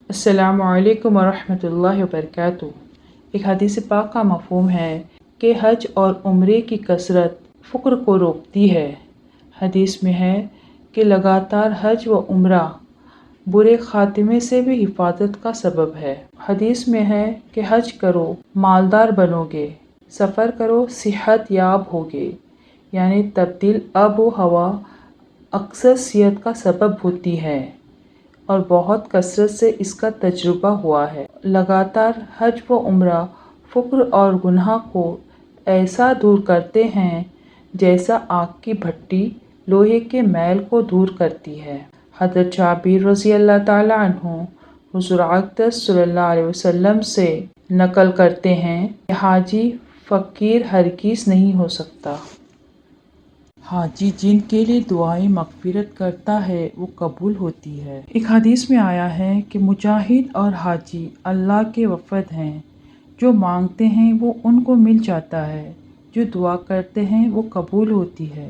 السلام علیکم ورحمۃ اللہ وبرکاتہ۔ ایک حدیث پاک کا مفہوم ہے کہ حج اور عمرے کی کثرت فقر کو روکتی ہے۔ حدیث میں ہے کہ لگاتار حج و عمرہ برے خاتمے سے بھی حفاظت کا سبب ہے۔ حدیث میں ہے کہ حج کرو مالدار بنو گے، سفر کرو صحت یاب ہوگے، یعنی تبدیل آب و ہوا اکثر صحت کا سبب ہوتی ہے اور بہت کثرت سے اس کا تجربہ ہوا ہے۔ لگاتار حج و عمرہ فقر اور گناہ کو ایسا دور کرتے ہیں جیسا آگ کی بھٹی لوہے کے میل کو دور کرتی ہے۔ حضرت جابر رضی اللہ تعالیٰ عنہ حضور اقدس صلی اللہ علیہ وسلم سے نقل کرتے ہیں کہ حاجی فقیر ہرگز نہیں ہو سکتا۔ حاجی جن کے لیے دعائیں مغفرت کرتا ہے وہ قبول ہوتی ہے۔ ایک حدیث میں آیا ہے کہ مجاہد اور حاجی اللہ کے وفد ہیں، جو مانگتے ہیں وہ ان کو مل جاتا ہے، جو دعا کرتے ہیں وہ قبول ہوتی ہے۔